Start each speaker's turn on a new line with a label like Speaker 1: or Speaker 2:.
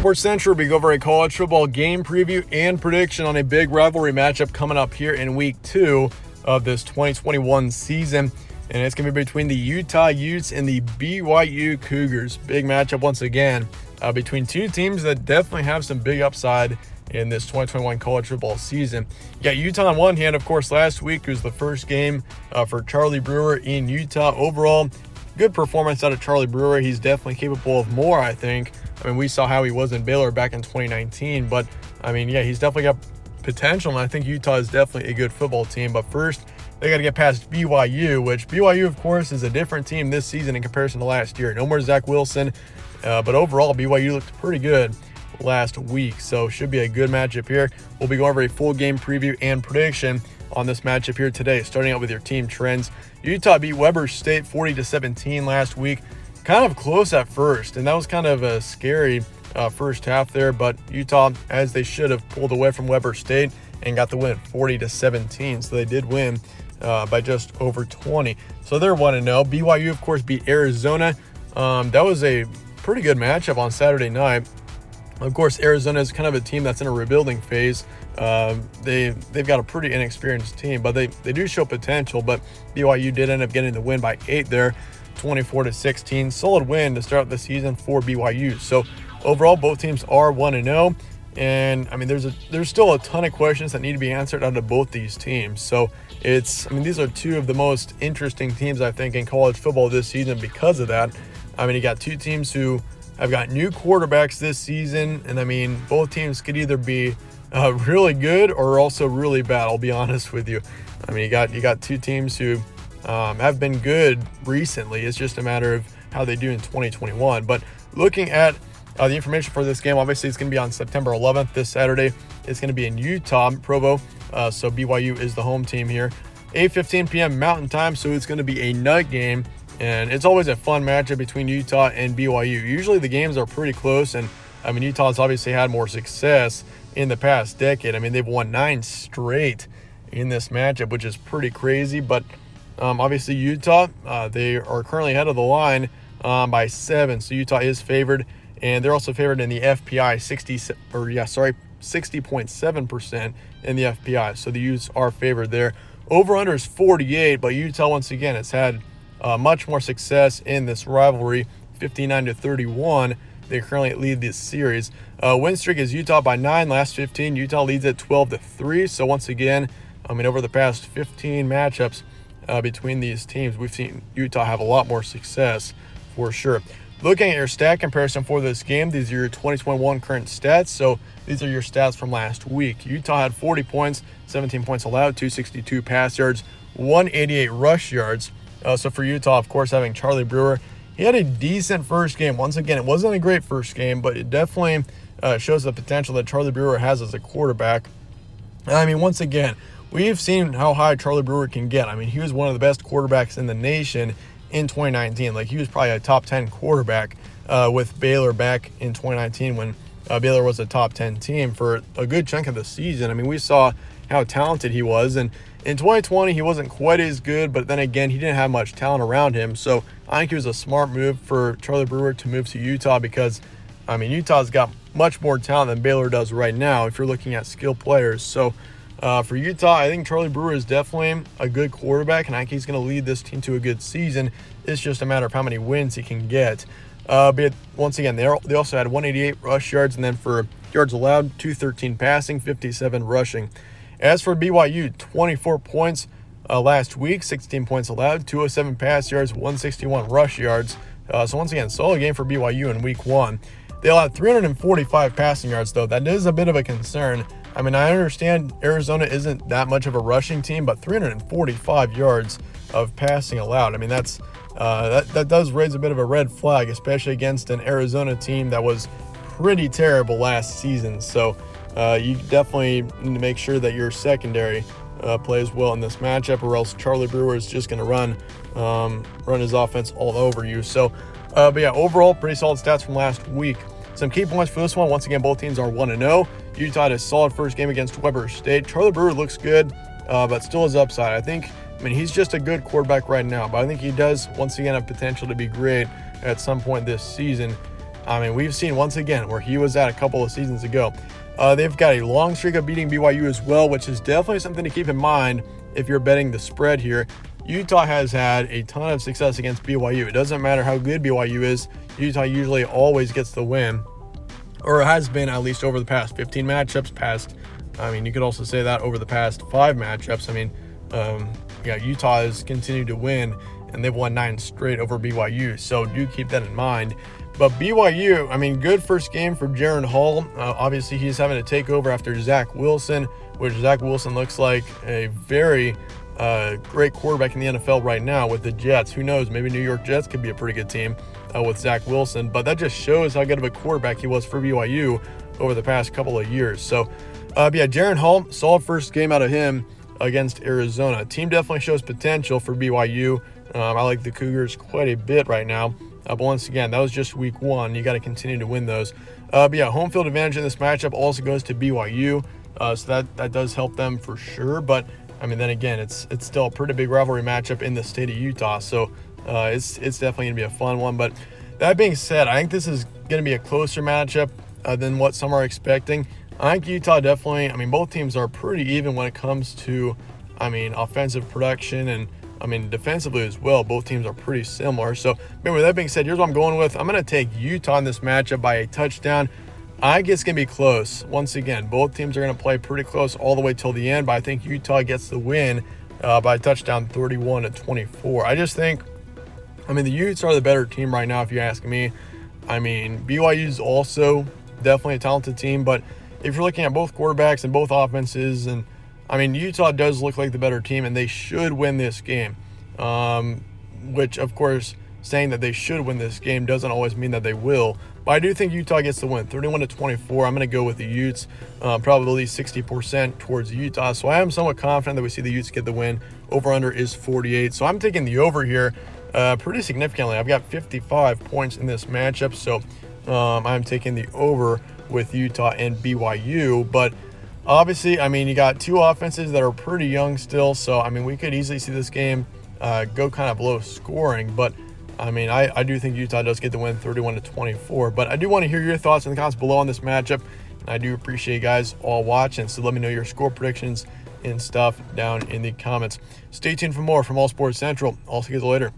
Speaker 1: Sports Central, we go over a college football game preview and prediction on a big rivalry matchup coming up here in week 2 of this 2021 season. And it's going to be between the Utah Utes and the BYU Cougars. Big matchup once again between two teams that definitely have some big upside in this 2021 college football season. You got Utah on one hand, of course, last week was the first game for Charlie Brewer in Utah. Overall, good performance out of Charlie Brewer. He's definitely capable of more, I think. I mean, we saw how he was in Baylor back in 2019, but I mean, yeah, he's definitely got potential, and I think Utah is definitely a good football team. But first, they got to get past BYU, which BYU, of course, is a different team this season in comparison to last year. No more Zach Wilson, but overall, BYU looked pretty good last week, so should be a good matchup here. We'll be going over a full game preview and prediction on this matchup here today, starting out with your team trends. Utah beat Weber State 40-17 last week. Kind of close at first, and that was kind of a scary first half there, but Utah, as they should have, pulled away from Weber State and got the win 40-17, so they did win by just over 20. So they're 1-0. BYU, of course, beat Arizona. That was a pretty good matchup on Saturday night. Of course, Arizona is kind of a team that's in a rebuilding phase. They've got a pretty inexperienced team, but they do show potential. But BYU did end up getting the win by 8 there, 24-16. Solid win to start the season for BYU. So overall, both teams are 1-0. And I mean, there's still a ton of questions that need to be answered out of both these teams. So these are two of the most interesting teams, I think, in college football this season because of that. I mean, you got two teams who have got new quarterbacks this season, and I mean, both teams could either be really good or also really bad. I'll be honest with you. I mean, you got two teams who have been good recently. It's just a matter of how they do in 2021. But looking at the information for this game, obviously it's going to be on September 11th, this Saturday. It's going to be in Utah, Provo. So BYU is the home team here. 8:15 p.m. Mountain Time, so it's going to be a night game. And it's always a fun matchup between Utah and BYU. Usually the games are pretty close, and I mean, Utah's obviously had more success in the past decade. I mean, they've won 9 straight in this matchup, which is pretty crazy. But obviously Utah, they are currently ahead of the line by 7, so Utah is favored, and they're also favored in the FPI 60.7% in the FPI. So the Utes are favored there. Over/under is 48, but Utah once again has had much more success in this rivalry, 59-31. They currently lead this series. Win streak is Utah by 9, last 15. Utah leads at 12-3. So once again, I mean, over the past 15 matchups between these teams, we've seen Utah have a lot more success for sure. Looking at your stat comparison for this game, these are your 2021 current stats. So these are your stats from last week. Utah had 40 points, 17 points allowed, 262 pass yards, 188 rush yards. So for Utah, of course, having Charlie Brewer, he had a decent first game. Once again, it wasn't a great first game, but it definitely shows the potential that Charlie Brewer has as a quarterback. I mean, once again, we've seen how high Charlie Brewer can get. I mean, he was one of the best quarterbacks in the nation in 2019. Like, he was probably a top 10 quarterback with Baylor back in 2019 when Baylor was a top 10 team for a good chunk of the season. I mean, we saw how talented he was, and in 2020, he wasn't quite as good, but then again, he didn't have much talent around him. So I think it was a smart move for Charlie Brewer to move to Utah because, I mean, Utah's got much more talent than Baylor does right now if you're looking at skilled players. So for Utah, I think Charlie Brewer is definitely a good quarterback, and I think he's going to lead this team to a good season. It's just a matter of how many wins he can get. But once again, they also had 188 rush yards, and then for yards allowed, 213 passing, 57 rushing. As for BYU, 24 points last week, 16 points allowed, 207 pass yards, 161 rush yards. So once again, solid game for BYU in week 1. They allowed 345 passing yards, though. That is a bit of a concern. I mean, I understand Arizona isn't that much of a rushing team, but 345 yards of passing allowed. I mean, that does raise a bit of a red flag, especially against an Arizona team that was pretty terrible last season. So you definitely need to make sure that your secondary plays well in this matchup, or else Charlie Brewer is just going to run his offense all over you. So, but yeah, overall, pretty solid stats from last week. Some key points for this one. Once again, both teams are 1-0. Utah had a solid first game against Weber State. Charlie Brewer looks good, but still has upside. I mean, he's just a good quarterback right now, but I think he does, once again, have potential to be great at some point this season. I mean, we've seen once again where he was at a couple of seasons ago. They've got a long streak of beating BYU as well, which is definitely something to keep in mind if you're betting the spread here. Utah has had a ton of success against BYU. It doesn't matter how good BYU is, Utah usually always gets the win, or has been at least over the past 15 matchups. You could also say that over the past 5 matchups. Utah has continued to win, and they've won 9 straight over BYU, so do keep that in mind. But BYU, good first game for Jaren Hall. Obviously, he's having to take over after Zach Wilson, which Zach Wilson looks like a very great quarterback in the NFL right now with the Jets. Who knows? Maybe New York Jets could be a pretty good team with Zach Wilson. But that just shows how good of a quarterback he was for BYU over the past couple of years. So, Jaren Hall, solid first game out of him against Arizona. Team definitely shows potential for BYU. I like the Cougars quite a bit right now. But once again, that was just week 1. You got to continue to win those. Home field advantage in this matchup also goes to BYU. So that does help them for sure. But, then again, it's still a pretty big rivalry matchup in the state of Utah. So it's definitely going to be a fun one. But that being said, I think this is going to be a closer matchup than what some are expecting. I think Utah definitely, both teams are pretty even when it comes to, offensive production and, defensively as well. Both teams are pretty similar. So, with that being said, here's what I'm going with. I'm going to take Utah in this matchup by a touchdown. I think it's going to be close. Once again, both teams are going to play pretty close all the way till the end, but I think Utah gets the win by a touchdown, 31-24. I just think, the Utes are the better team right now, if you ask me. BYU is also definitely a talented team, but if you're looking at both quarterbacks and both offenses, and Utah does look like the better team, and they should win this game. Which, of course, saying that they should win this game doesn't always mean that they will. But I do think Utah gets the win, 31-24. I'm going to go with the Utes, probably 60% towards Utah. So I am somewhat confident that we see the Utes get the win. Over-under is 48. So I'm taking the over here pretty significantly. I've got 55 points in this matchup. So I'm taking the over with Utah and BYU. But obviously, you got 2 offenses that are pretty young still. So, we could easily see this game go kind of low scoring. But, I do think Utah does get the win, 31-24. But I do want to hear your thoughts in the comments below on this matchup. And I do appreciate you guys all watching. So let me know your score predictions and stuff down in the comments. Stay tuned for more from All Sports Central. I'll see you guys later.